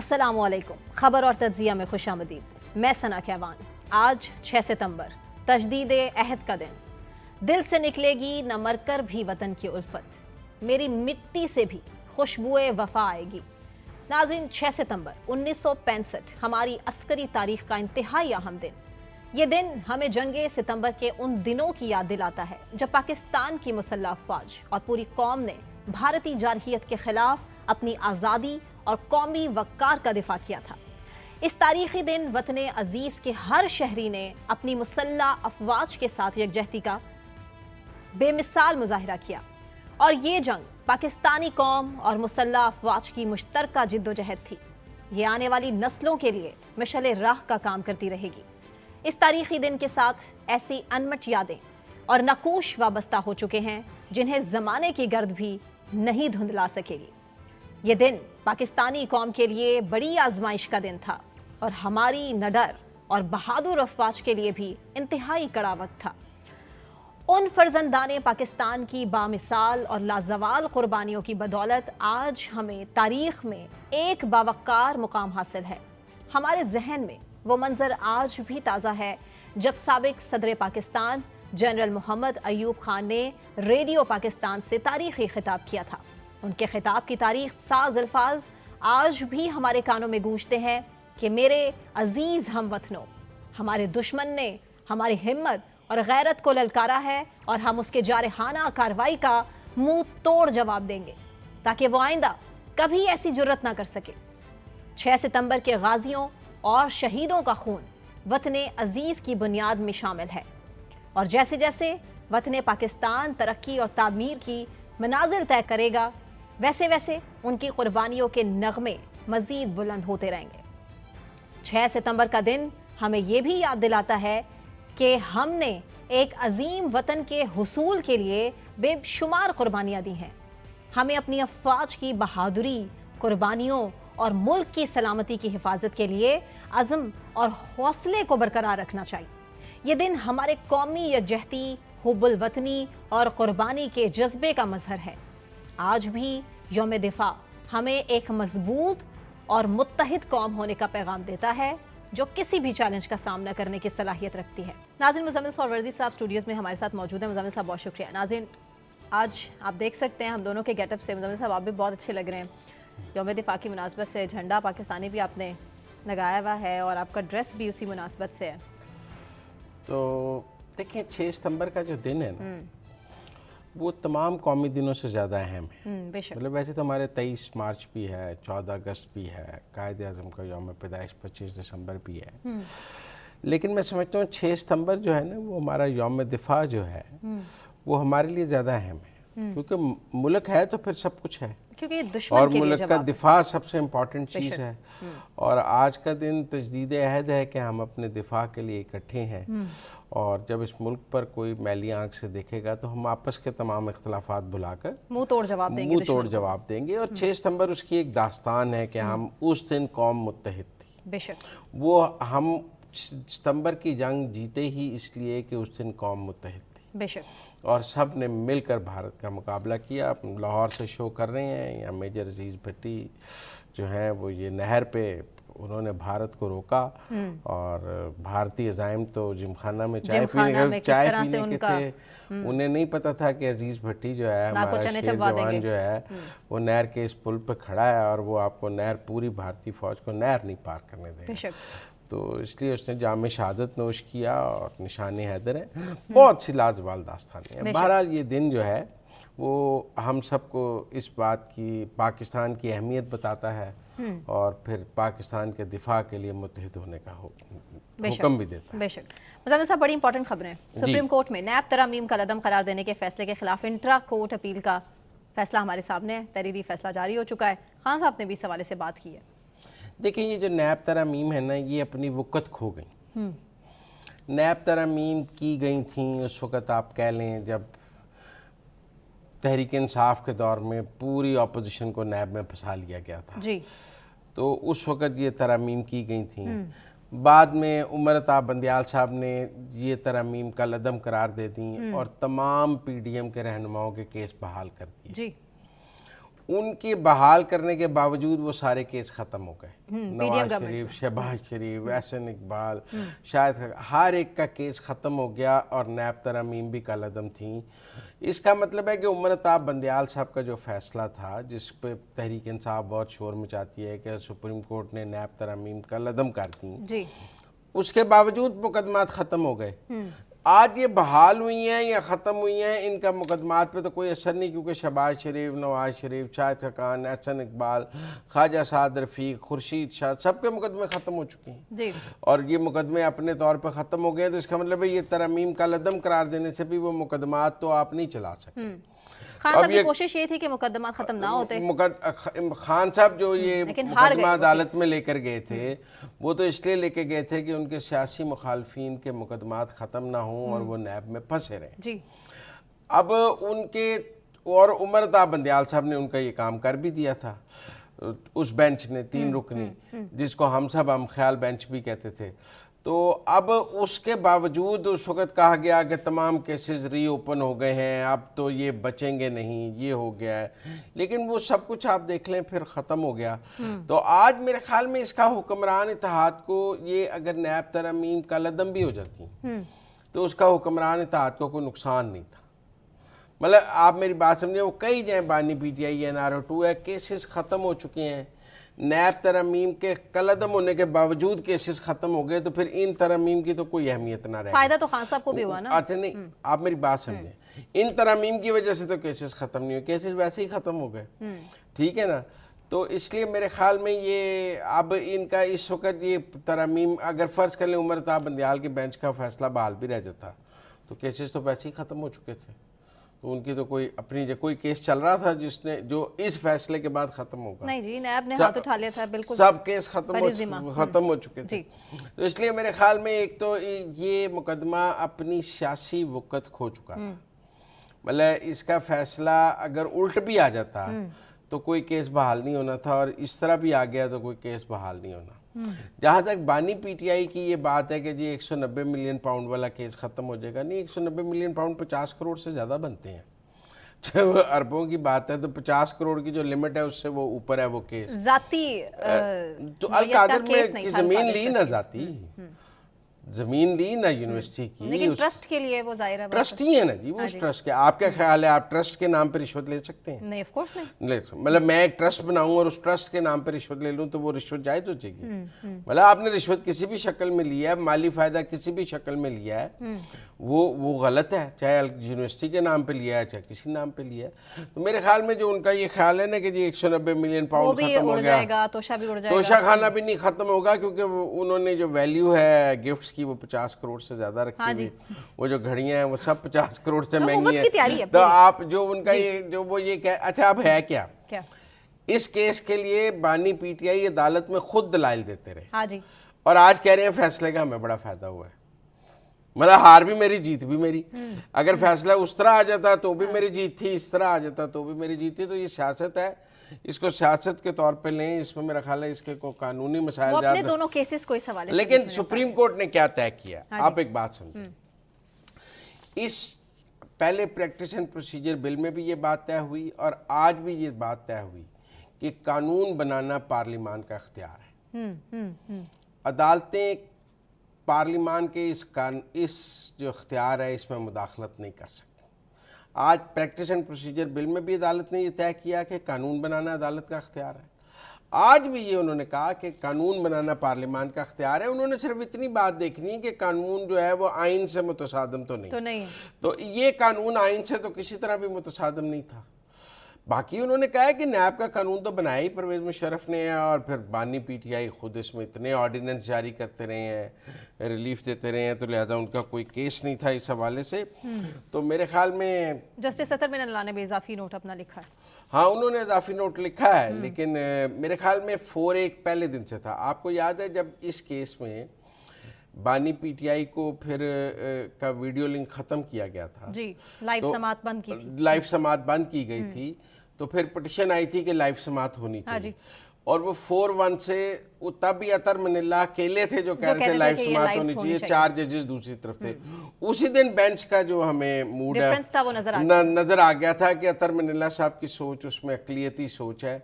السلام علیکم. خبر اور تجزیہ میں خوش آمدید. میں ثنا کیوان. آج 6 ستمبر تجدید عہد کا دن. دل سے نکلے گی نہ مر کر بھی وطن کی الفت، میری مٹی سے بھی خوشبوئے وفا آئے گی. ناظرین، 6 ستمبر 1965 ہماری عسکری تاریخ کا انتہائی اہم دن. یہ دن ہمیں جنگ ستمبر کے ان دنوں کی یاد دلاتا ہے جب پاکستان کی مسلح افواج اور پوری قوم نے بھارتی جارحیت کے خلاف اپنی آزادی اور قومی وقار کا دفاع کیا تھا. اس تاریخی دن وطن عزیز کے ہر شہری نے اپنی مسلح افواج کے ساتھ یکجہتی کا بے مثال مظاہرہ کیا، اور یہ جنگ پاکستانی قوم اور مسلح افواج کی مشترکہ جد و جہد تھی. یہ آنے والی نسلوں کے لیے مشعل راہ کا کام کرتی رہے گی. اس تاریخی دن کے ساتھ ایسی انمٹ یادیں اور نقوش وابستہ ہو چکے ہیں جنہیں زمانے کی گرد بھی نہیں دھندلا سکے گی. یہ دن پاکستانی قوم کے لیے بڑی آزمائش کا دن تھا، اور ہماری نڈر اور بہادر افواج کے لیے بھی انتہائی کڑا وقت تھا. ان فرزندان پاکستان کی بامثال اور لازوال قربانیوں کی بدولت آج ہمیں تاریخ میں ایک باوقار مقام حاصل ہے. ہمارے ذہن میں وہ منظر آج بھی تازہ ہے جب سابق صدر پاکستان جنرل محمد ایوب خان نے ریڈیو پاکستان سے تاریخی خطاب کیا تھا. ان کے خطاب کی تاریخ ساز الفاظ آج بھی ہمارے کانوں میں گونجتے ہیں کہ میرے عزیز ہم وطنوں، ہمارے دشمن نے ہماری ہمت اور غیرت کو للکارا ہے، اور ہم اس کے جارحانہ کارروائی کا منہ توڑ جواب دیں گے تاکہ وہ آئندہ کبھی ایسی جرت نہ کر سکے. 6 ستمبر کے غازیوں اور شہیدوں کا خون وطن عزیز کی بنیاد میں شامل ہے، اور جیسے جیسے وطن پاکستان ترقی اور تعمیر کی منازل طے کرے گا، ویسے ویسے ان کی قربانیوں کے نغمے مزید بلند ہوتے رہیں گے. 6 ستمبر کا دن ہمیں یہ بھی یاد دلاتا ہے کہ ہم نے ایک عظیم وطن کے حصول کے لیے بے شمار قربانیاں دی ہیں. ہمیں اپنی افواج کی بہادری، قربانیوں اور ملک کی سلامتی کی حفاظت کے لیے عزم اور حوصلے کو برقرار رکھنا چاہیے. یہ دن ہمارے قومی یکجہتی، حب الوطنی اور قربانی کے جذبے کا مظہر ہے. آج بھی یوم دفاع ہمیں ایک مضبوط اور متحد قوم ہونے کا پیغام دیتا ہے جو کسی بھی چیلنج کا سامنا کرنے کی صلاحیت رکھتی ہے. ناظرین، مزمل سہروردی صاحب اسٹوڈیوز میں ہمارے ساتھ موجود ہیں. مزمل صاحب بہت شکریہ. ناظرین، آج آپ دیکھ سکتے ہیں ہم دونوں کے گیٹ اپ سے، مزمل صاحب آپ بھی بہت اچھے لگ رہے ہیں. یوم دفاع کی مناسبت سے جھنڈا پاکستانی بھی آپ نے لگایا ہوا ہے، اور آپ کا ڈریس بھی اسی مناسبت سے ہے. تو دیکھیں، 6 ستمبر کا جو دن ہے نا، وہ تمام قومی دنوں سے زیادہ اہم ہے. مطلب ویسے تو ہمارے 23 مارچ بھی ہے، 14 اگست بھی ہے، قائد اعظم کا یوم پیدائش 25 دسمبر بھی ہے، لیکن میں سمجھتا ہوں 6 ستمبر جو ہے نا، وہ ہمارا یوم دفاع جو ہے وہ ہمارے لیے زیادہ اہم ہے. کیونکہ ملک ہے تو پھر سب کچھ ہے، اور ملک کا دفاع سب سے امپورٹنٹ چیز ہے. اور آج کا دن تجدید عہد ہے کہ ہم اپنے دفاع کے لیے اکٹھے ہیں، اور جب اس ملک پر کوئی میلی آنکھ سے دیکھے گا تو ہم آپس کے تمام اختلافات بھلا کر منہ توڑ جواب دیں گے. اور 6 ستمبر اس کی ایک داستان ہے کہ ہم اس دن قوم متحد تھی. بے شک وہ ہم ستمبر کی جنگ جیتے ہی اس لیے کہ اس دن قوم متحد تھی. بے شک. اور سب نے مل کر بھارت کا مقابلہ کیا. لاہور سے شو کر رہے ہیں، یا میجر عزیز بھٹی جو ہیں وہ یہ نہر پہ انہوں نے بھارت کو روکا، اور بھارتی عزائم تو جم خانہ میں چائے پینے کے تھے. انہیں نہیں پتا تھا کہ عزیز بھٹی جو ہے ہمارا شیر جوان جو ہے وہ نہر کے اس پل پہ کھڑا ہے، اور وہ آپ کو نہر پوری بھارتی فوج کو نہر نہیں پار کرنے دے گا. تو اس لیے اس نے جام شہادت نوش کیا، اور نشان حیدر ہے. بہت سی لازوال داستانیں ہیں. بہرحال یہ دن جو ہے وہ ہم سب کو اس بات کی، پاکستان کی اہمیت بتاتا ہے، اور پھر پاکستان کے دفاع کے لیے متحد ہونے کا حکم بھی دیتا ہے. بے شک. مزمل صاحب، بڑی امپورٹنٹ خبریں. سپریم کورٹ میں نیب ترامیم کا عدم قرار دینے کے فیصلے کے خلاف انٹرا کورٹ اپیل کا فیصلہ ہمارے سامنے ہے. تحریری فیصلہ جاری ہو چکا ہے. خان صاحب نے بھی اس حوالے سے بات کی ہے. دیکھیں، یہ جو نیب ترامیم ہے نا، یہ اپنی وقت کھو گئی. نیب ترامیم کی گئی تھیں اس وقت، آپ کہہ لیں جب تحریک انصاف کے دور میں پوری اپوزیشن کو نیب میں پھنسا لیا گیا تھا. تو اس وقت یہ ترامیم کی گئی تھیں. بعد میں عمر عطا بندیال صاحب نے یہ ترامیم کا عدم قرار دے دیں، اور تمام پی ڈی ایم کے رہنماؤں کے کیس بحال کر دیے. ان کی بحال کرنے کے باوجود وہ سارے کیس ختم ہو گئے. نواز شریف, شہباز شریف, احسن اقبال, شاہد ہر ایک کا کیس ختم ہو گیا اور نیب ترامیم بھی کالعدم تھیں. اس کا مطلب ہے کہ عمر عطا بندیال صاحب کا جو فیصلہ تھا, جس پہ تحریک انصاف بہت شور مچاتی ہے کہ سپریم کورٹ نے نیب ترامیم کالعدم کر دیں, جی, اس کے باوجود مقدمات ختم ہو گئے. آج یہ بحال ہوئی ہیں یا ختم ہوئی ہیں, ان کا مقدمات پہ تو کوئی اثر نہیں, کیونکہ شہباز شریف, نواز شریف, شاہد خاقان, احسن اقبال, خواجہ سعد رفیق, خورشید شاہ, سب کے مقدمے ختم ہو چکے ہیں. جی, اور یہ مقدمے اپنے طور پہ ختم ہو گئے ہیں, تو اس کا مطلب ہے یہ ترامیم کالعدم قرار دینے سے بھی وہ مقدمات تو آپ نہیں چلا سکتے. خان صاحب کی کوشش یہ تھی کہ مقدمات ختم نہ ہوتے. خان صاحب جو یہ مقدمہ عدالت میں لے کر گئے تھے, وہ تو اس لیے لے کے گئے تھے کہ ان کے سیاسی مخالفین کے مقدمات ختم نہ ہوں اور وہ نیب میں پھنسے رہیں. جی, اب ان کے اور عمر عطا بندیال صاحب نے ان کا یہ کام کر بھی دیا تھا, اس بینچ نے 3 رکنی, جس کو ہم خیال بینچ بھی کہتے تھے. تو اب اس کے باوجود اس وقت کہا گیا کہ تمام کیسز ری اوپن ہو گئے ہیں, اب تو یہ بچیں گے نہیں, یہ ہو گیا ہے. لیکن وہ سب کچھ آپ دیکھ لیں پھر ختم ہو گیا. تو آج میرے خیال میں اس کا حکمران اتحاد کو, یہ اگر نیب ترامیم کالعدم بھی ہو جاتی تو اس کا حکمران اتحاد کو کوئی نقصان نہیں تھا. مطلب آپ میری بات سمجھیں, وہ کئی جائیں بانی پی ٹی آئی, NRO2 ہے, کیسز ختم ہو چکے ہیں. نیب ترامیم کے کالعدم ہونے کے باوجود کیسز ختم ہو گئے, تو پھر ان ترامیم کی تو کوئی اہمیت نہ رہے. فائدہ تو خان صاحب کو بھی ہوا نا. اچھا نہیں, آپ میری بات سمجھیں, ان ترامیم کی وجہ سے تو کیسز ختم نہیں ہوئے, کیسز ویسے ہی ختم ہو گئے. ٹھیک ہے نا. تو اس لیے میرے خیال میں یہ اب ان کا اس وقت یہ ترامیم, اگر فرض کر لیں عمر عطا بندیال کے بینچ کا فیصلہ بحال بھی رہ جاتا, تو کیسز تو ویسے ہی ختم ہو چکے تھے. تو ان کی تو کوئی اپنی کوئی کیس چل رہا تھا جس نے جو اس فیصلے کے بعد ختم ہوگا. نہیں جی, نیب نے ہاتھ اٹھا لیا تھا, بالکل سب کیس ختم ہو چکے تھے. تو اس لیے میرے خیال میں ایک تو یہ مقدمہ اپنی سیاسی وقت کھو چکا تھا. مطلب اس کا فیصلہ اگر الٹ بھی آ جاتا تو کوئی کیس بحال نہیں ہونا تھا, اور اس طرح بھی آ گیا تو کوئی کیس بحال نہیں ہونا. جہاں تک بانی پی ٹی آئی کی یہ بات ہے کہ جی 190 ملین پاؤنڈ والا کیس ختم ہو جائے گا, نہیں, 190 ملین پاؤنڈ 50 کروڑ سے زیادہ بنتے ہیں. جب اربوں کی بات ہے تو 50 کروڑ کی جو لمٹ ہے اس سے وہ اوپر ہے وہ کیس. ذاتی تو القادر میں زمین لی نہ ذاتی, زمین لی نا یونیورسٹی کی, لیکن ٹرسٹ کے لیے وہ ظاہر ہے ٹرسٹی ہے نا جی, وہ اس ٹرسٹ کے. آپ کیا خیال ہے, آپ ٹرسٹ کے نام پہ رشوت لے سکتے ہیں؟ نہیں, آف کورس نہیں. مطلب میں ایک ٹرسٹ بناؤں اور اس ٹرسٹ کے نام پہ رشوت لے لوں تو وہ رشوت جائز ہو جائے گی؟ مطلب آپ نے رشوت کسی بھی شکل میں لیا ہے, مالی فائدہ کسی بھی شکل میں لیا ہے, وہ غلط ہے, چاہے یونیورسٹی کے نام پہ لیا ہے چاہے کسی نام پہ لیا ہے. تو میرے خیال میں جو ان کا یہ خیال ہے نا کہ جی 190 ملین پاؤنڈ ختم ہو گیا, توشہ خانہ بھی نہیں ختم ہوگا, کیونکہ انہوں نے جو ویلیو ہے گفٹس کی وہ 50 کروڑ سے زیادہ رکھی ہوئی. وہ جو گھڑیاں ہیں وہ سب 50 کروڑ سے مہنگی ہیں. تو آپ جو ان کا یہ جو وہ یہ کہ اچھا اب ہے کیا, اس کیس کے لیے بانی پی ٹی آئی عدالت میں خود دلائل دیتے رہے, اور آج کہہ رہے ہیں فیصلے کا ہمیں بڑا فائدہ ہوا ہے. مطلب ہار بھی میری جیت بھی میری. اگر فیصلہ اس طرح آ جاتا تو بھی میری جیت تھی, اس طرح آ جاتا تو بھی میری جیت تھی. تو یہ سیاست ہے, اس کو سیاست کے طور پہ لیں, اس میں میرا خیال ہے اس کے کوئی قانونی مسائل زیادہ دونوں کیسز کوئی سوال ہے. لیکن سپریم کورٹ نے کیا طے کیا, آپ ایک بات سمجھیں. اس پہلے پریکٹس اینڈ پروسیجر بل میں بھی یہ بات طے ہوئی اور آج بھی یہ بات طے ہوئی کہ قانون بنانا پارلیمان کا اختیار ہے. عدالتیں پارلیمان کے اس جو اختیار ہے اس میں مداخلت نہیں کر سکتی. آج پریکٹس اینڈ پروسیجر بل میں بھی عدالت نے یہ طے کیا کہ قانون بنانا عدالت کا اختیار ہے. آج بھی یہ انہوں نے کہا کہ قانون بنانا پارلیمان کا اختیار ہے. انہوں نے صرف اتنی بات دیکھنی ہے کہ قانون جو ہے وہ آئین سے متصادم تو نہیں. تو یہ قانون آئین سے تو کسی طرح بھی متصادم نہیں تھا. باقی انہوں نے کہا ہے کہ نیب کا قانون تو بنایا ہی پرویز مشرف نے ہے, اور پھر بانی پی ٹی آئی خود اس میں اتنے آرڈیننس جاری کرتے رہے ہیں, ریلیف دیتے رہے ہیں, تو لہذا ان کا کوئی کیس نہیں تھا اس حوالے سے. تو میرے خیال میں جسٹس اطہر بن اللہ نے بھی اضافی نوٹ اپنا لکھا ہے. ہاں, انہوں نے اضافی نوٹ لکھا ہے, لیکن میرے خیال میں 4-1 پہلے دن سے تھا. آپ کو یاد ہے جب اس کیس میں بانی پی ٹی آئی کو پھر کا ویڈیو لنک ختم کیا گیا تھا, جی, لائیو سماعت بند کی تھی, لائیو سماعت بند کی گئی تھی, تو پھر پٹیشن آئی تھی کہ لائیو سماعت ہونی چاہیے. اور وہ 4-1 سے وہ تب بھی اطہر من اللہ اکیلے تھے جو کہہ رہے تھے لائف سماعت ہونی چاہیے, 4 ججز دوسری طرف تھے. اسی دن بینچ کا جو ہمیں موڈ ہے نظر آ گیا تھا کہ اطہر من اللہ صاحب کی سوچ اس میں اقلیتی سوچ ہے.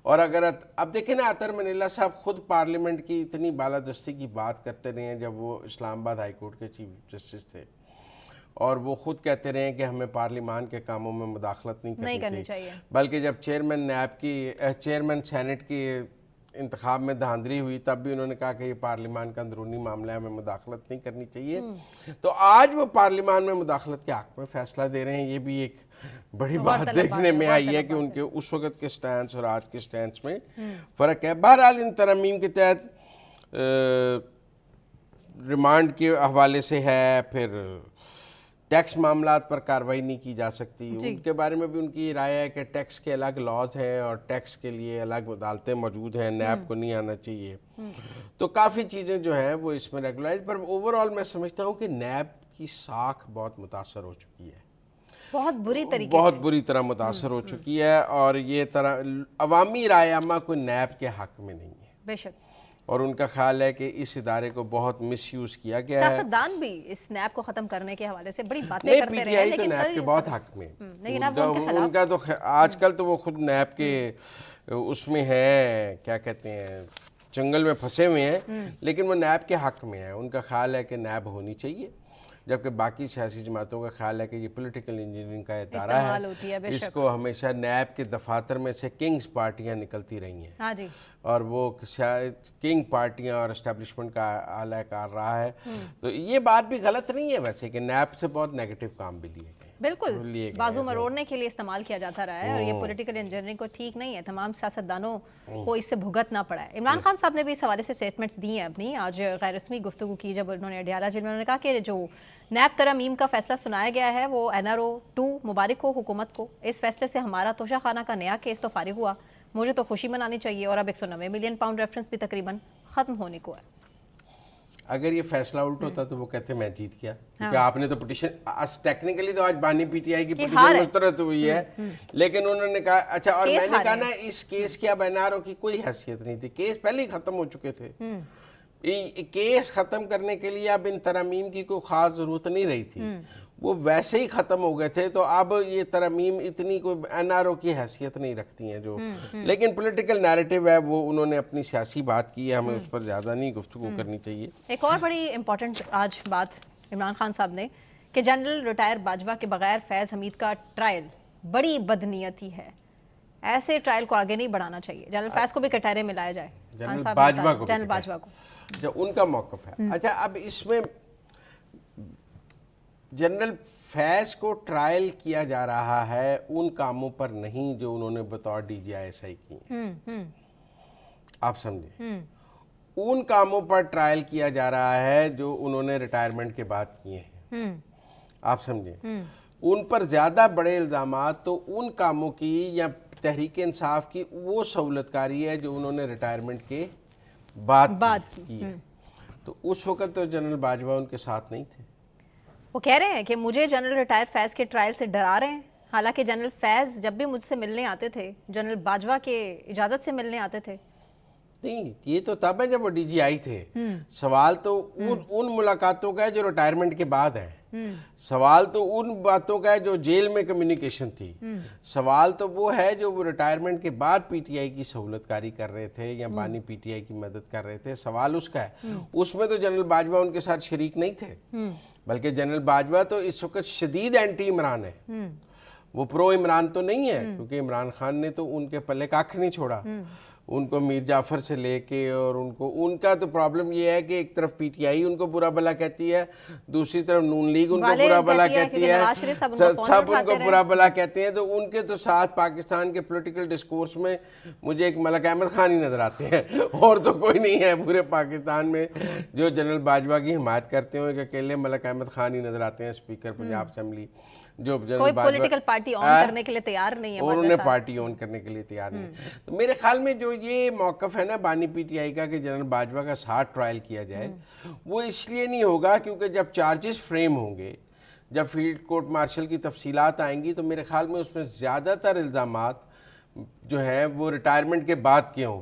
اور اگر اب دیکھیں نا, اطہر من اللہ صاحب خود پارلیمنٹ کی اتنی بالادستی کی بات کرتے رہے ہیں جب وہ اسلام آباد ہائی کورٹ کے چیف جسٹس تھے, اور وہ خود کہتے رہے ہیں کہ ہمیں پارلیمان کے کاموں میں مداخلت نہیں کرنی چاہیے, بلکہ جب چیئرمین سینٹ کی انتخاب میں دھاندلی ہوئی تب بھی انہوں نے کہا کہ یہ پارلیمان کا اندرونی معاملہ ہے, ہمیں مداخلت نہیں کرنی چاہیے. تو آج وہ پارلیمان میں مداخلت کے حق میں فیصلہ دے رہے ہیں. یہ بھی ایک بڑی بات دیکھنے میں آئی ہے کہ ان کے اس وقت کے سٹینس اور آج کے سٹینس میں فرق ہے. بہرحال ان ترامیم کے تحت ریمانڈ کے حوالے سے ہے, پھر ٹیکس معاملات پر کارروائی نہیں کی جا سکتی. ان کے بارے میں بھی ان کی رائے ہے کہ ٹیکس کے الگ لاز ہیں اور ٹیکس کے لیے الگ عدالتیں موجود ہیں, نیب کو نہیں آنا چاہیے. تو کافی چیزیں جو ہیں وہ اس میں ریگولائز, پر اوور آل میں سمجھتا ہوں کہ نیب کی ساکھ بہت متاثر ہو چکی ہے, بہت بری طرح متاثر ہو چکی ہے. اور یہ طرح عوامی رائے عامہ کوئی نیب کے حق میں نہیں ہے بے شک, اور ان کا خیال ہے کہ اس ادارے کو بہت مس یوز کیا گیا ہے. سیاستدان بھی اس نیب کو ختم کرنے کے حوالے سے بڑی باتیں کرتے رہے ہیں, لیکن نیب کے بہت حق میں ان کا تو آج کل تو وہ خود نیب کے اس میں ہے, کیا کہتے ہیں, جنگل میں پھنسے ہوئے ہیں, لیکن وہ نیب کے حق میں ہیں. ان کا خیال ہے کہ نیب ہونی چاہیے, جبکہ باقی سیاسی جماعتوں کا خیال ہے کہ یہ پولیٹیکل انجینئرنگ کا ادارہ ہے, اس کو ہمیشہ نیب کے دفاتر میں سے کنگز پارٹیاں نکلتی رہی ہیں, اور وہ کنگ پارٹیاں اور اسٹیبلشمنٹ کا اعلی کار رہا ہے. تو یہ بات بھی غلط نہیں ہے ویسے کہ نیب سے بہت نیگیٹو کام بھی لیے گئے, بالکل بازو مروڑنے کے لیے استعمال کیا جاتا رہا ہے, اور یہ پولیٹیکل انجینئرنگ کو ٹھیک نہیں ہے. تمام سیاستدانوں کو اس سے بھگتنا پڑا ہے. عمران خان صاحب نے بھی اس حوالے سے سٹیٹمنٹس دی ہیں اپنی, آج غیر رسمی گفتگو کی جب انہوں نے اڈیالہ جیل میں. انہوں نے کہا کہ جو نیب ترامیم کا فیصلہ سنایا گیا ہے وہ NRO 2 مبارک ہو حکومت کو. اس فیصلے سے ہمارا توشہ خانہ کا نیا کیس تو فارغ ہوا, مجھے تو خوشی منانی چاہیے, اور اب 190 ملین پاؤنڈ ریفرنس بھی تقریباً ختم ہونے کو ہے. اگر یہ فیصلہ الٹ ہوتا تو وہ کہتے میں جیت گیا, کیونکہ آپ نے تو پٹیشن ٹیکنیکلی تو آج بانی PTI کی پٹیشن مسترد ہوئی ہے, لیکن انہوں نے کہا اچھا, اور میں نے کہا نا اس کیس کی اب NRO کی کوئی حیثیت نہیں تھی, کیس پہلے ہی ختم ہو چکے تھے. کیس ختم کرنے کے لیے اب ان ترامیم کی کوئی خاص ضرورت نہیں رہی تھی, وہ ویسے ہی ختم ہو گئے تھے. تو اب یہ ترامیم اتنی کوئی NRO کی حیثیت نہیں رکھتی ہیں جو, لیکن پولیٹیکل نیریٹو ہے وہ انہوں نے اپنی سیاسی بات کی ہے, ہمیں اس پر زیادہ نہیں گفتگو کرنی چاہیے. ایک اور بڑی امپورٹنٹ آج بات عمران خان صاحب نے کہ جنرل ریٹائر باجوہ کے بغیر فیض حمید کا ٹرائل بڑی بدنیتی ہے, ایسے ٹرائل کو آگے نہیں بڑھانا چاہیے. جنرل فیض کو بھی کٹہرے میں لایا جائے, جنرل باجوہ کو جو ان کا موقف ہے. اچھا, اب اس میں جنرل فیض کو ٹرائل کیا جا رہا ہے ان کاموں پر نہیں جو انہوں نے بطور DGI کی ہیں, آپ سمجھیں, ان کاموں پر ٹرائل کیا جا رہا ہے جو انہوں نے ریٹائرمنٹ کے بعد کیے ہیں, آپ سمجھیں. ان پر زیادہ بڑے الزامات تو ان کاموں کی یا تحریک انصاف کی وہ سہولت کاری ہے جو انہوں نے ریٹائرمنٹ کے بعد کی ہے. تو اس وقت تو جنرل باجوہ ان کے ساتھ نہیں تھے. وہ کہہ رہے ہیں کہ مجھے جنرل ریٹائر فیض کے ٹرائل سے ڈرا رہے ہیں, حالانکہ جنرل فیض جب بھی مجھ سے ملنے آتے تھے جنرل باجوہ کے اجازت سے ملنے آتے تھے. نہیں, یہ تو تب ہے جب وہ DGI تھے. سوال تو ان ملاقاتوں کا ہے جو ریٹائرمنٹ کے بعد ہے, سوال تو ان باتوں کا ہے جو جیل میں کمیونیکیشن تھی, سوال تو وہ ہے جو وہ ریٹائرمنٹ کے بعد PTI کی سہولت کاری کر رہے تھے یا بانی PTI کی مدد کر رہے تھے, سوال اس کا ہے. اس میں تو جنرل باجوہ ان کے ساتھ شریک نہیں تھے, بلکہ جنرل باجوہ تو اس وقت شدید اینٹی عمران ہے, وہ پرو عمران تو نہیں ہے, کیونکہ عمران خان نے تو ان کے پلے کاکھ نہیں چھوڑا. ان کو میر جعفر سے لے کے, اور ان کا تو پرابلم یہ ہے کہ ایک طرف PTI ان کو برا بھلا کہتی ہے, دوسری طرف نون لیگ ان کو برا بھلا کہتی ہے, سب ان کو برا بھلا کہتے ہیں. تو ان کے تو ساتھ پاکستان کے پولیٹیکل ڈسکورس میں مجھے ایک ملک احمد خان ہی نظر آتے ہیں, اور تو کوئی نہیں ہے پورے پاکستان میں جو جنرل باجوہ کی حمایت کرتے ہیں. کہ اکیلے ملک احمد خان ہی نظر آتے ہیں, اسپیکر پنجاب اسمبلی, جو کوئی پولیٹیکل پارٹی آن کرنے کے لیے تیار نہیں ہے, اور انہیں پارٹی آن کرنے کے لیے تیار نہیں. تو میرے خیال میں جو یہ موقف ہے نا بانی PTI کا کہ جنرل باجوہ کا ساتھ ٹرائل کیا جائے, وہ اس لیے نہیں ہوگا کیونکہ جب چارجز فریم ہوں گے, جب فیلڈ کورٹ مارشل کی تفصیلات آئیں گی, تو میرے خیال میں اس میں زیادہ تر الزامات جو ہیں وہ ریٹائرمنٹ کے بعد کے ہوں.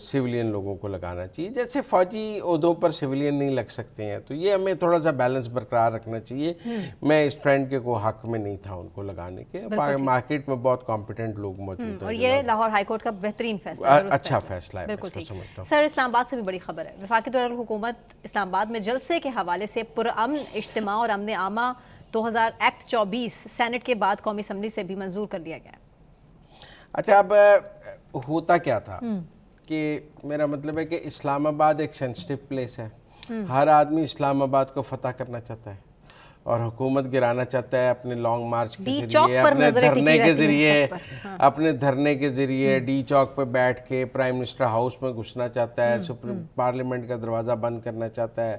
سویلین لوگوں کو لگانا چاہیے, جیسے فوجی عہدوں پر سویلین نہیں لگ سکتے ہیں, تو یہ ہمیں تھوڑا سا بیلنس برقرار رکھنا چاہیے. میں اس ٹرینڈ کے کوئی حق میں نہیں تھا ان کو لگانے کے. مارکیٹ میں بہت کمپیٹنٹ لوگ موجود ہیں, اور یہ لاہور ہائی کورٹ کا بہترین فیصلہ ہے, اچھا فیصلہ ہے. بالکل ٹھیک. سر, اسلام آباد سے بھی بڑی خبر ہے. وفاقی دارالحکومت اسلام آباد میں جلسے کے حوالے سے پرامن اجتماع اور امن عامہ 2000 ایکٹ 24 سینٹ کے بعد قومی اسمبلی سے بھی منظور کر لیا گیا. اچھا, اب ہوتا کیا تھا کہ میرا مطلب ہے کہ اسلام آباد ایک سینسٹیو پلیس ہے. ہر آدمی اسلام آباد کو فتح کرنا چاہتا ہے اور حکومت گرانا چاہتا ہے اپنے لانگ مارچ کے ذریعے, اپنے دھرنے کے ذریعے ڈی چوک پہ بیٹھ کے پرائم منسٹر ہاؤس میں گھسنا چاہتا ہے, پارلیمنٹ کا دروازہ بند کرنا چاہتا ہے,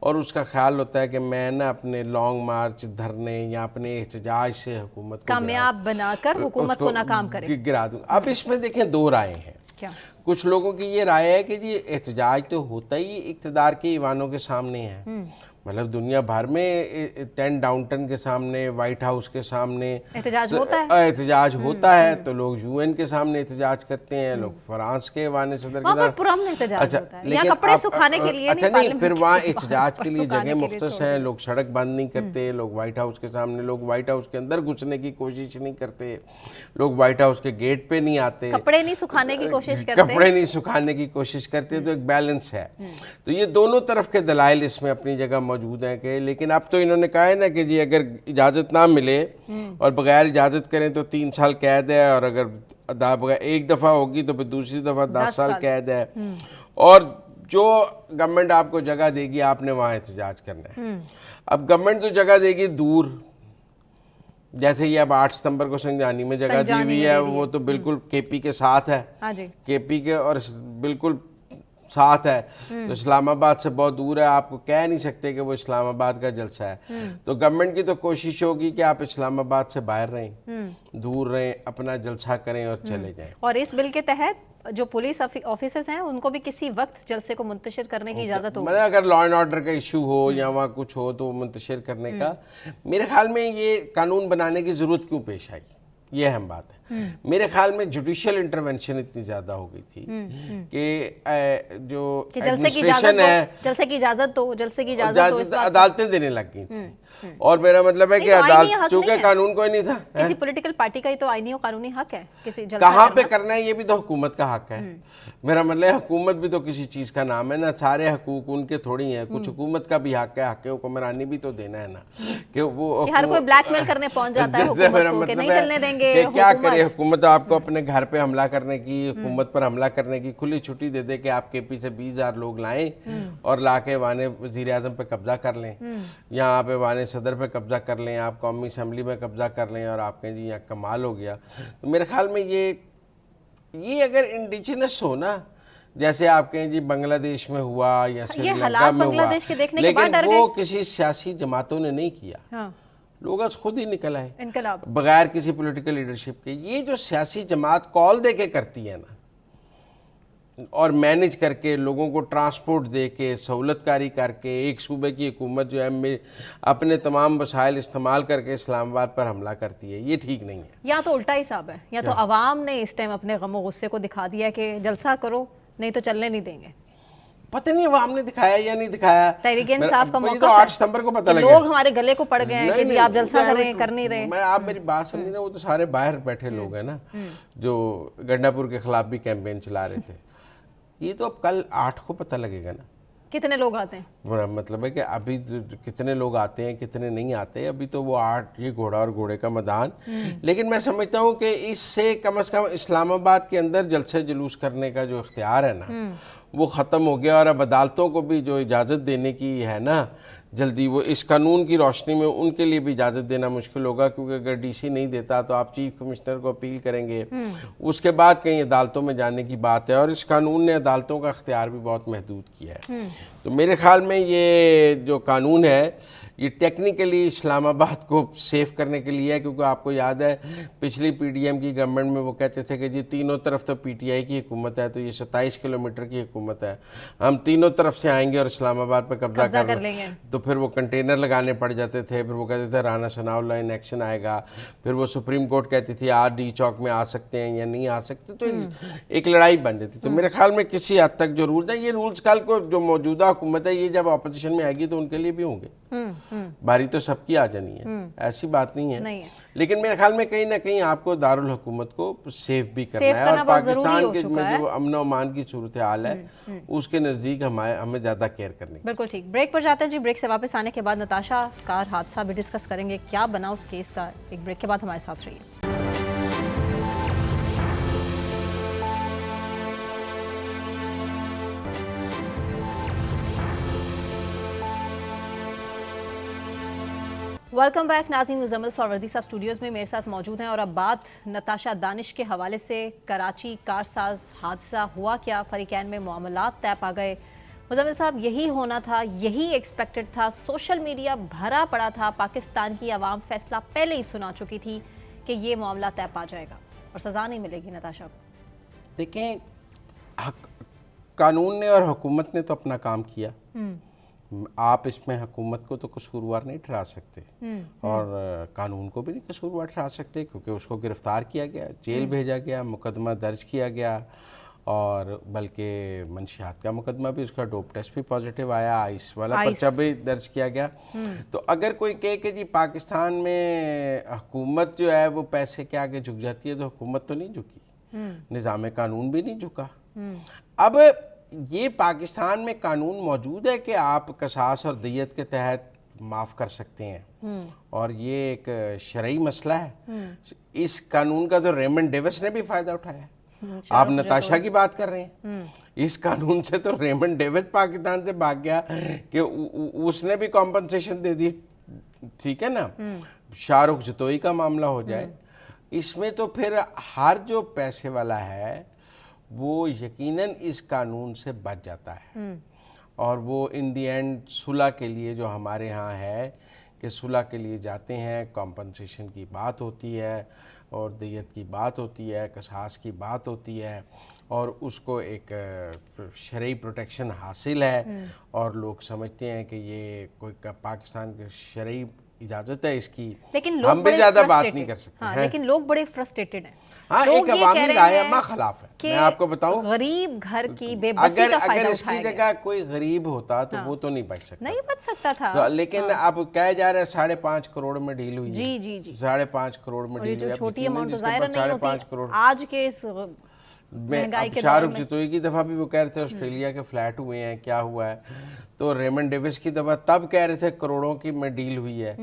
اور اس کا خیال ہوتا ہے کہ میں نا اپنے لانگ مارچ, دھرنے یا اپنے احتجاج سے حکومت کو کامیاب بنا کر حکومت کو ناکام کرے, گرا دوں. اب اس میں دیکھیں دو رائے ہیں. کچھ لوگوں کی یہ رائے ہے کہ جی احتجاج تو ہوتا ہی اقتدار کے ایوانوں کے سامنے ہے. مطلب دنیا بھر میں 10 ڈاؤن ٹن کے سامنے, وائٹ ہاؤس کے سامنے احتجاج ہوتا ہے, تو لوگ یو این کے سامنے احتجاج کرتے ہیں, لوگ فرانس کے ایوان صدر کے سامنے پرامن احتجاج ہوتا ہے. یہاں کپڑے سکھانے کے لیے اچھا نہیں, پھر وہاں احتجاج کے لیے جگہ مختص ہیں, لوگ سڑک بند نہیں کرتے, لوگ وائٹ ہاؤس کے سامنے, لوگ وائٹ ہاؤس کے اندر گھسنے کی کوشش نہیں کرتے, لوگ وائٹ ہاؤس کے گیٹ پہ نہیں آتے, کپڑے نہیں سکھانے کی کوشش کرتے, تو ایک بیلنس ہے. تو یہ دونوں طرف کے دلائل اس میں اپنی جگہ موجود ہیں کہ, لیکن اب تو انہوں نے کہا ہے نا کہ جی اگر اجازت نہ ملے اور بغیر اجازت کریں تو 3 سال قید ہے, اور اگر ایک دفعہ ہوگی تو پھر دوسری دفعہ 10 سال قید ہے, اور جو گورنمنٹ آپ کو جگہ دے گی آپ نے وہاں احتجاج کرنا ہے. اب گورنمنٹ تو جگہ دے گی دور, جیسے یہ اب 8 ستمبر کو سنجانی میں جگہ دی ہوئی ہے, وہ تو بالکل کے پی کے ساتھ ہے, کے پی کے اور بالکل ساتھ ہے, تو اسلام آباد سے بہت دور ہے, آپ کو کہہ نہیں سکتے کہ وہ اسلام آباد کا جلسہ ہے. تو گورنمنٹ کی تو کوشش ہوگی کہ آپ اسلام آباد سے باہر رہیں, دور رہیں, اپنا جلسہ کریں اور چلے جائیں. اور اس بل کے تحت جو پولیس آفیسرز ہیں ان کو بھی کسی وقت جلسے کو منتشر کرنے کی اجازت ہوگی. اگر لا اینڈ آرڈر کا ایشو ہو یا وہاں کچھ ہو تو منتشر کرنے کا, میرے خیال میں یہ قانون بنانے کی ضرورت کیوں پیش آئی, یہ اہم بات ہے. میرے خیال میں جوڈیشل انٹرونشن اتنی زیادہ ہو گئی تھی کہ جو ایڈمنسٹریشن ہے, جلسے کی اجازت عدالتیں دینے لگ گئی تھیں. اور میرا مطلب ہے کہ عدالت چونکہ قانون کوئی نہیں تھا, کسی پولیٹیکل پارٹی کا ہی تو آئینی و قانونی حق ہے کسی جلسہ کہاں پہ کرنا ہے, یہ بھی تو حکومت کا حق ہے. میرا مطلب ہے حکومت بھی تو کسی چیز کا نام ہے نا, سارے حقوق ان کے تھوڑی ہیں, کچھ حکومت کا بھی حق ہے, حق حکمرانی بھی تو دینا ہے نا, کہ وہ ہر کوئی بلیک میل کرنے پہنچ جاتا ہے حکومت کو کہ نہیں چلنے دیں گے. کیا کرے حکومت, آپ کو اپنے گھر پہ حملہ کرنے کی, حکومت پر حملہ کرنے کی کھلی چھٹی دے دے کہ آپ کے پیچھے 20,000 لوگ لائیں اور لا کے ایوان وزیر اعظم پہ قبضہ کر لیں, یا آپ ایوان صدر پہ قبضہ کر لیں, آپ قومی اسمبلی میں قبضہ کر لیں, اور آپ کہیں جی یہاں کمال ہو گیا. تو میرے خیال میں یہ اگر انڈیجنس ہو نا, جیسے آپ کہیں جی بنگلہ دیش میں ہوا یا سری لنکا میں ہوا, لیکن وہ کسی سیاسی جماعتوں نے نہیں کیا, لوگ از خود ہی نکل آئے بغیر کسی پولیٹیکل لیڈرشپ کے. یہ جو سیاسی جماعت کال دے کے کرتی ہے نا, اور مینج کر کے لوگوں کو ٹرانسپورٹ دے کے, سہولت کاری کر کے, ایک صوبے کی حکومت جو ہے اپنے تمام وسائل استعمال کر کے اسلام آباد پر حملہ کرتی ہے, یہ ٹھیک نہیں ہے. یا تو الٹا ہی صاحب ہے, یا تو عوام نے اس ٹائم اپنے غم و غصے کو دکھا دیا کہ جلسہ کرو نہیں تو چلنے نہیں دیں گے. پتہ نہیں عوام نے دکھایا یا نہیں دکھایا, تحریک انصاف کا موقف تو 8 ستمبر کو پتہ لگا, لوگ ہمارے گلے کو پڑ گئے ہیں کہ جی آپ جلسہ کر نہیں رہے. آپ میری بات سمجھیں نا, وہ تو سارے باہر بیٹھے لوگ ہیں نا جو گنڈا پور کے خلاف بھی کیمپین چلا رہے تھے. یہ تو اب کل 8 کو پتہ لگے گا نا کتنے لوگ آتے ہیں. مطلب ہے کہ ابھی کتنے لوگ آتے ہیں کتنے نہیں آتے, ابھی تو وہ 8 یہ گھوڑا اور گھوڑے کا میدان. لیکن میں سمجھتا ہوں کہ اس سے کم از کم اسلام آباد کے اندر جلسے جلوس کرنے کا جو اختیار ہے نا وہ ختم ہو گیا, اور اب عدالتوں کو بھی جو اجازت دینے کی ہے نا جلدی, وہ اس قانون کی روشنی میں ان کے لیے بھی اجازت دینا مشکل ہوگا, کیونکہ اگر ڈی سی نہیں دیتا تو آپ چیف کمشنر کو اپیل کریں گے, اس کے بعد کہیں عدالتوں میں جانے کی بات ہے, اور اس قانون نے عدالتوں کا اختیار بھی بہت محدود کیا ہے. تو میرے خیال میں یہ جو قانون ہے یہ ٹیکنیکلی اسلام آباد کو سیف کرنے کے لیے ہے، کیونکہ آپ کو یاد ہے پچھلی پی ڈی ایم کی گورنمنٹ میں وہ کہتے تھے کہ جی تینوں طرف تو پی ٹی آئی کی حکومت ہے، تو یہ 27 کلومیٹر کی حکومت ہے، ہم تینوں طرف سے آئیں گے اور اسلام آباد پہ قبضہ کر لیں گے، تو پھر وہ کنٹینر لگانے پڑ جاتے تھے، پھر وہ کہتے تھے رانا ثناء اللہ ان ایکشن آئے گا، پھر وہ سپریم کورٹ کہتی تھی آج ڈی چوک میں آ سکتے ہیں یا نہیں آ سکتے، تو ایک لڑائی بن جاتی. تو میرے خیال میں کسی حد تک جو رولز ہیں، یہ رولز کل کو جو موجودہ حکومت ہے یہ جب اپوزیشن میں آئے گی تو ان کے لیے بھی ہوں گے، باری تو سب کی آ جانی ہے، ایسی بات نہیں ہے. لیکن میرے خیال میں کہیں نہ کہیں آپ کو دارالحکومت کو سیف بھی کرنا ہے، اور پاکستان کے میں جو امن و امان کی صورتحال ہے اس کے نزدیک ہمیں زیادہ کیئر کرنی ہے. بالکل ٹھیک. بریک پر جاتے ہیں جی. بریک سے واپس آنے کے بعد نتاشا کار حادثہ بھی ڈسکس کریں گے، کیا بنا اس کیس کا. ایک بریک کے بعد ہمارے ساتھ رہیے. Welcome back. ناظرین، مزمل سہروردی صاحب اسٹوڈیوز میں میرے ساتھ موجود ہیں، اور اب بات نتاشا دانش کے حوالے سے. کراچی کارساز حادثہ ہوا کیا؟ فریقین میں معاملات طے پا گئے. مزمل صاحب، یہی ہونا تھا، یہی ایکسپیکٹڈ تھا. سوشل میڈیا بھرا پڑا تھا، پاکستان کی عوام فیصلہ پہلے ہی سنا چکی تھی کہ یہ معاملہ طے پا جائے گا اور سزا نہیں ملے گی نتاشا کو. دیکھیں، قانون نے اور حکومت نے تو اپنا کام کیا. آپ اس میں حکومت کو تو قصوروار نہیں ٹھہرا سکتے اور قانون کو بھی نہیں قصوروار ٹھہرا سکتے، کیونکہ اس کو گرفتار کیا گیا، جیل بھیجا گیا، مقدمہ درج کیا گیا، اور بلکہ منشیات کا مقدمہ بھی، اس کا ڈوپ ٹیسٹ بھی پازیٹیو آیا، آئس والا پرچہ بھی درج کیا گیا. تو اگر کوئی کہے کہ جی پاکستان میں حکومت جو ہے وہ پیسے کے آگے جھک جاتی ہے، تو حکومت تو نہیں جھکی، نظام قانون بھی نہیں جھکا. اب یہ پاکستان میں قانون موجود ہے کہ آپ قصاص اور دیت کے تحت معاف کر سکتے ہیں، اور یہ ایک شرعی مسئلہ ہے. اس قانون کا تو ریمنڈ ڈیوس نے بھی فائدہ اٹھایا. آپ نتاشا کی بات کر رہے ہیں، اس قانون سے تو ریمنڈ ڈیوس پاکستان سے بھاگ گیا کہ اس نے بھی کمپنسیشن دے دی. ٹھیک ہے نا، شاہ رخ جتوئی کا معاملہ ہو جائے. اس میں تو پھر ہر جو پیسے والا ہے وہ یقیناً اس قانون سے بچ جاتا ہے، اور وہ ان دی اینڈ صلح کے لیے جو ہمارے ہاں ہے کہ صلح کے لیے جاتے ہیں، کمپنسیشن کی بات ہوتی ہے اور دیت کی بات ہوتی ہے، قصاص کی بات ہوتی ہے، اور اس کو ایک شرعی پروٹیکشن حاصل ہے، اور لوگ سمجھتے ہیں کہ یہ کوئی پاکستان کے شرعی اجازت ہے اس کی. لیکن ہم بھی زیادہ بات نہیں کر سکتے. لیکن لوگ بڑے فرسٹریٹڈ ہیں. ہاں، ایک عوامی رائے ما خلاف ہے. میں آپ کو بتاؤں، غریب گھر کی بے بسی کا فائدہ اگر اس کی جگہ کوئی غریب ہوتا تو وہ تو نہیں بچ سکتا، نہیں بچ سکتا تھا. لیکن اب کہا جا رہا ہے 5.5 کروڑ میں ڈیل ہوئی. جی جی جی، 5.5 کروڑ میں ڈیل ہوئی. چھوٹی اماؤنٹ تو ظاہر نہیں ہوتی آج کے اس مہنگائی کے شاہ رخ جتوئی کی دفعہ بھی وہ کہہ رہے تھے آسٹریلیا کے فلیٹ ہوئے ہیں، کیا ہوا ہے. تو ریمنڈ ڈیوس کی دفعہ تب کہہ رہے تھے کروڑوں کی میں ڈیل ہوئی ہے.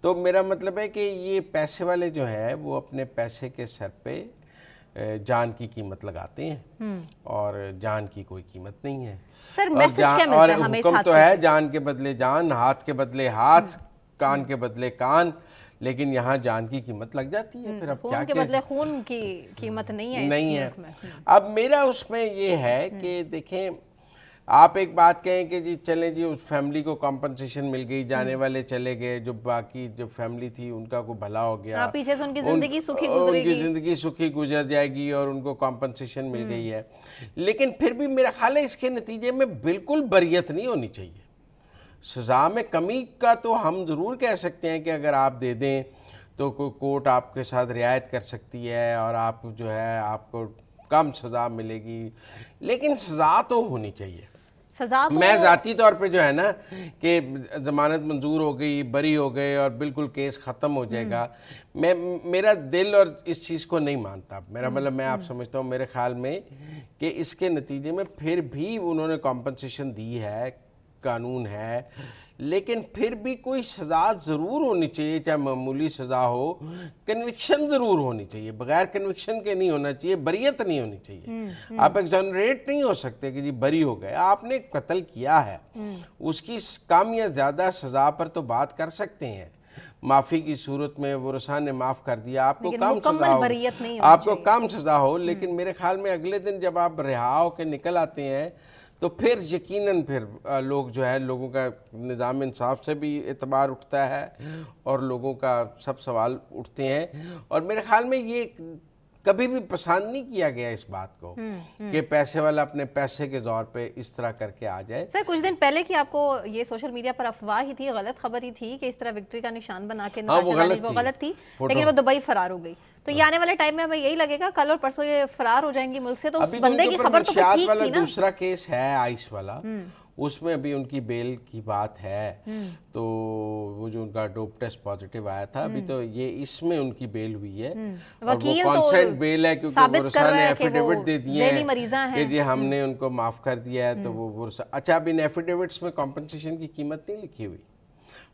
تو میرا مطلب ہے کہ یہ پیسے والے جو ہیں وہ اپنے پیسے کے سر پہ جان کی قیمت لگاتے ہیں، اور جان کی کوئی قیمت نہیں ہے. اور حکم تو ہے جان کے بدلے جان، ہاتھ کے بدلے ہاتھ، کان کے بدلے کان، لیکن یہاں جان کی قیمت لگ جاتی ہے. پھر اب خون کے بدلے خون کی قیمت نہیں ہے. اب میرا اس میں یہ ہے کہ دیکھیں، آپ ایک بات کہیں کہ جی چلیں جی اس فیملی کو کمپنسیشن مل گئی، جانے والے چلے گئے، جو باقی جو فیملی تھی ان کا کو بھلا ہو گیا، پیچھے سے ان کی زندگی سکھی گزرے گی، ان کی زندگی سکھی گزر جائے گی اور ان کو کمپنسیشن مل گئی ہے. لیکن پھر بھی میرا خیال ہے اس کے نتیجے میں بالکل بریت نہیں ہونی چاہیے. سزا میں کمی کا تو ہم ضرور کہہ سکتے ہیں کہ اگر آپ دے دیں تو کوئی کورٹ آپ کے ساتھ رعایت کر سکتی ہے اور آپ جو ہے آپ کو کم سزا ملے گی، لیکن سزا تو ہونی چاہیے. میں ذاتی طور پہ جو ہے نا کہ ضمانت منظور ہو گئی، بری ہو گئے اور بالکل کیس ختم ہو جائے گا، میرا دل اور اس چیز کو نہیں مانتا. میرا مطلب میں آپ سمجھتا ہوں میرے خیال میں کہ اس کے نتیجے میں پھر بھی انہوں نے کمپنسیشن دی ہے، قانون ہے، لیکن پھر بھی کوئی سزا ضرور ہونی چاہیے، چاہے معمولی سزا ہو، کنوکشن ضرور ہونی چاہیے. بغیر کنوکشن کے نہیں ہونا چاہیے، بریت نہیں ہونی چاہیے. آپ ایگزونریٹ نہیں ہو سکتے کہ جی بری ہو گئے، آپ نے قتل کیا ہے، اس کی کم یا زیادہ سزا پر تو بات کر سکتے ہیں. معافی کی صورت میں ورثاء نے معاف کر دیا، آپ کو کم سزا ہو، آپ کو کم سزا ہو، لیکن میرے خیال میں اگلے دن جب آپ رہا ہو کے نکل آتے ہیں تو پھر یقیناً پھر لوگ جو ہے لوگوں کا نظام انصاف سے بھی اعتبار اٹھتا ہے اور لوگوں کا سب سوال اٹھتے ہیں. اور میرے خیال میں یہ کبھی بھی پسند نہیں کیا گیا اس بات کو کہ پیسے والا اپنے پیسے کے زور پہ اس طرح کر کے آ جائے. سر کچھ دن پہلے کی آپ کو یہ سوشل میڈیا پر افواہ ہی تھی, غلط خبر ہی تھی کہ اس طرح وکٹری کا نشان بنا کے نتاشا رانی وہ غلط تھی, لیکن وہ دبئی فرار ہو گئی. تو یہ آنے والے ٹائم میں ہمیں یہی لگے گا کل اور پرسوں یہ فرار ہو جائیں گی ملک سے, تو اس بندے کی خبر تو ٹھیک تھی نا. دوسرا کیس ہے آئس والا, اس میں ابھی ان کی بیل کی بات ہے, تو وہ جو ان کا ڈوپ ٹیسٹ پازیٹیو آیا تھا, ابھی تو یہ اس میں ان کی بیل ہوئی ہے, اور وہ کانسنٹ بیل ہے کیونکہ ورثہ نے ایفیڈیوٹ دے دیے ہیں کہ جی ہم نے ان کو معاف کر دیا ہے. تو وہ ورثہ, اچھا اب ان ایفیڈیوٹس میں کمپنسیشن کی قیمت نہیں لکھی ہوئی,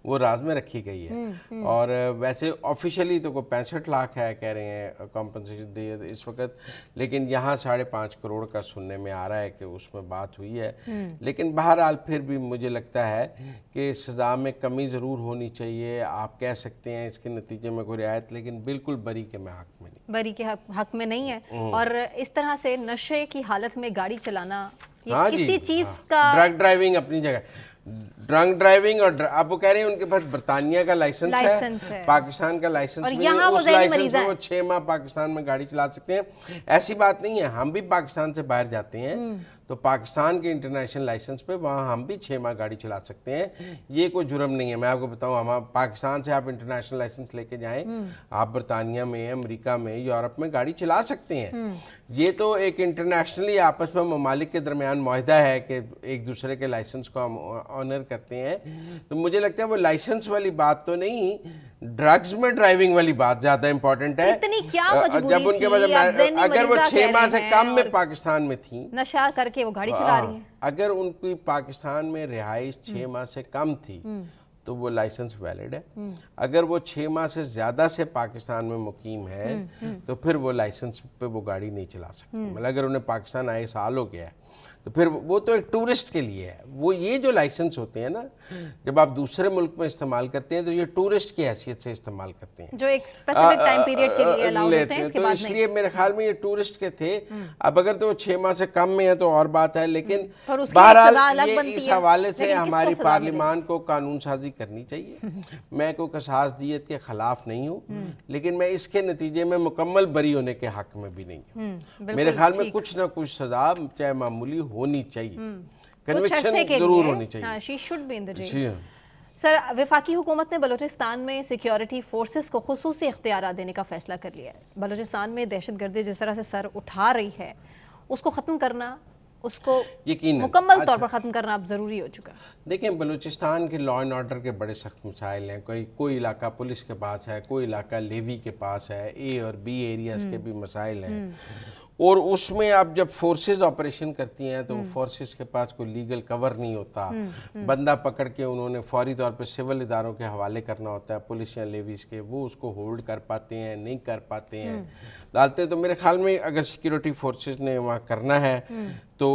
وہ راز میں رکھی گئی ہے. اور ویسے آفیشلی تو کوئی 65 لاکھ ہے کہہ رہے ہیں کمپنسیشن دی ہے اس وقت, لیکن یہاں 5.5 کروڑ کا سننے میں آ رہا ہے کہ اس میں بات ہوئی ہے. لیکن بہرحال پھر بھی مجھے لگتا ہے کہ سزا میں کمی ضرور ہونی چاہیے. آپ کہہ سکتے ہیں اس کے نتیجے میں کوئی رعایت, لیکن بالکل بری کے میں حق میں نہیں, بری کے حق میں نہیں ہے. اور اس طرح سے نشے کی حالت میں گاڑی چلانا یہ کسی چیز کا, ڈرگ ڈرائیونگ اپنی جگہ, ڈرنک ڈرائیونگ, اور اب وہ کہہ رہے ہیں ان کے پاس برطانیہ کا لائسنس ہے, پاکستان کا لائسنس نہیں ہے, اس لائسنس میں وہ 6 ماہ پاکستان میں گاڑی چلا سکتے ہیں. ایسی بات نہیں ہے, ہم بھی پاکستان سے باہر جاتے ہیں تو پاکستان کے انٹرنیشنل لائسنس پہ وہاں ہم بھی 6 ماہ گاڑی چلا سکتے ہیں. یہ کوئی جرم نہیں ہے. میں آپ کو بتاؤں, ہم پاکستان سے آپ انٹرنیشنل لائسنس لے کے جائیں, آپ برطانیہ میں, امریکہ میں, یورپ میں گاڑی چلا سکتے ہیں. یہ تو ایک انٹرنیشنلی آپس میں ممالک کے درمیان معاہدہ ہے کہ ایک دوسرے کے لائسنس کو ہم آنر کرتے ہیں. تو مجھے لگتا ہے وہ لائسنس والی بات تو نہیں, ڈرگز میں ڈرائیونگ والی بات زیادہ امپورٹنٹ ہے. اتنی کیا مجبوری جب ان کے بعد اگر وہ 6 ماہ سے کم میں پاکستان میں تھیں, نشہ کر کے وہ گاڑی چلا رہی ہیں, اگر ان کی پاکستان میں رہائش 6 ماہ سے کم تھی تو وہ لائسنس ویلڈ ہے. اگر وہ 6 ماہ سے زیادہ سے پاکستان میں مقیم ہے تو پھر وہ لائسنس پہ وہ گاڑی نہیں چلا سکتی. مطلب اگر انہیں پاکستان آئے سال ہو گیا ہے تو پھر وہ تو ایک ٹورسٹ کے لیے ہے. وہ یہ جو لائسنس ہوتے ہیں نا, جب آپ دوسرے ملک میں استعمال کرتے ہیں تو یہ ٹورسٹ کی حیثیت سے استعمال کرتے ہیں, جو ایک اسپیسیفک ٹائم پیریڈ کے لیے الاؤڈ ہوتے ہیں, اس کے تو بعد اس لیے میرے خیال میں یہ ٹورسٹ کے تھے. اب اگر تو وہ 6 ماہ سے کم میں ہے تو اور بات ہے, لیکن بہرحال یہ اس حوالے سے ہماری پارلیمان کو قانون سازی کرنی چاہیے. میں کوئی قصاص دیت کے خلاف نہیں ہوں, لیکن میں اس کے نتیجے میں مکمل بری ہونے کے حق میں بھی نہیں ہوں. میرے خیال میں کچھ نہ کچھ سزا چاہے معمولی ہونی چاہیے, کنوکشن ضرور ہونی چاہیے. سر, وفاقی حکومت نے بلوچستان میں سیکیورٹی فورسز کو خصوصی اختیارات دینے کا فیصلہ کر لیا ہے. بلوچستان میں دہشت گردی جس طرح سے سر اٹھا رہی ہے, اس کو ختم کرنا, اس کو مکمل طور پر ختم کرنا اب ضروری ہو چکا ہے. دیکھیں, بلوچستان کے لا اینڈ آرڈر کے بڑے سخت مسائل ہیں. کوئی علاقہ پولیس کے پاس ہے, کوئی علاقہ لیوی کے پاس ہے, اے اور بی ایریاز کے بھی مسائل ہیں. اور اس میں آپ جب فورسز آپریشن کرتی ہیں تو فورسز کے پاس کوئی لیگل کور نہیں ہوتا. بندہ پکڑ کے انہوں نے فوری طور پہ سول اداروں کے حوالے کرنا ہوتا ہے, پولیس یا لیویز کے, وہ اس کو ہولڈ کر پاتے ہیں, نہیں کر پاتے ہیں, ڈالتے. تو میرے خیال میں اگر سیکیورٹی فورسز نے وہاں کرنا ہے تو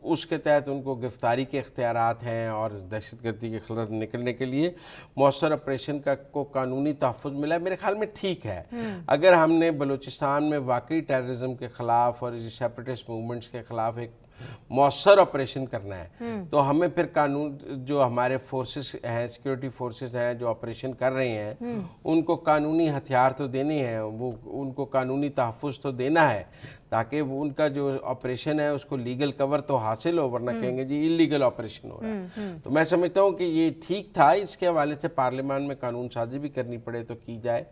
اس کے تحت ان کو گرفتاری کے اختیارات ہیں, اور دہشت گردی کے خلاف نکلنے کے لیے مؤثر آپریشن کو قانونی تحفظ ملا ہے. میرے خیال میں ٹھیک ہے. اگر ہم نے بلوچستان میں واقعی ٹیررزم کے خلاف اور سیپریٹسٹ موومنٹس کے خلاف ایک مؤثر آپریشن کرنا ہے تو ہمیں پھر قانون, جو ہمارے فورسز ہیں, سیکیورٹی فورسز ہیں جو آپریشن کر رہے ہیں, ان کو قانونی ہتھیار تو دینے ہیں, وہ ان کو قانونی تحفظ تو دینا ہے, تاکہ وہ ان کا جو آپریشن ہے اس کو لیگل کور تو حاصل ہو, ورنہ کہیں گے جی اللیگل آپریشن ہو رہا ہے. تو میں سمجھتا ہوں کہ یہ ٹھیک تھا. اس کے حوالے سے پارلیمان میں قانون سازی بھی کرنی پڑے تو کی جائے,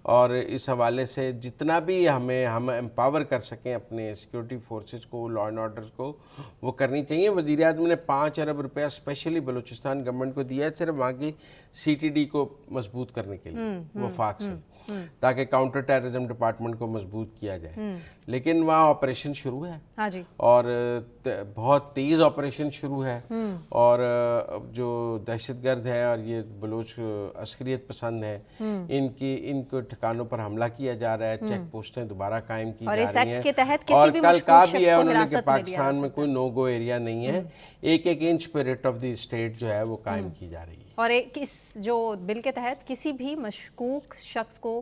اور اس حوالے سے جتنا بھی ہم امپاور کر سکیں اپنے سیکیورٹی فورسز کو, لا اینڈ آرڈر کو, وہ کرنی چاہیے. وزیر اعظم نے 5 ارب روپیہ اسپیشلی بلوچستان گورنمنٹ کو دیا ہے صرف وہاں کی سی ٹی ڈی کو مضبوط کرنے کے لیے, وفاق سے, تاکہ کاؤنٹر ٹیررزم ڈپارٹمنٹ کو مضبوط کیا جائے. لیکن وہاں آپریشن شروع ہے, اور بہت تیز آپریشن شروع ہے, اور جو دہشت گرد ہیں اور یہ بلوچ عسکریت پسند ہیں, ان کو ٹھکانوں پر حملہ کیا جا رہا ہے, چیک پوسٹیں دوبارہ قائم کی جا رہی ہیں, اور کل کہا بھی ہے انہوں نے کہ پاکستان میں کوئی نو گو ایریا نہیں ہے, 1-1 انچ پہ ریٹ آف دی اسٹیٹ جو ہے وہ قائم کی جا رہی ہے. اور اس جو بل کے تحت کسی بھی مشکوک شخص کو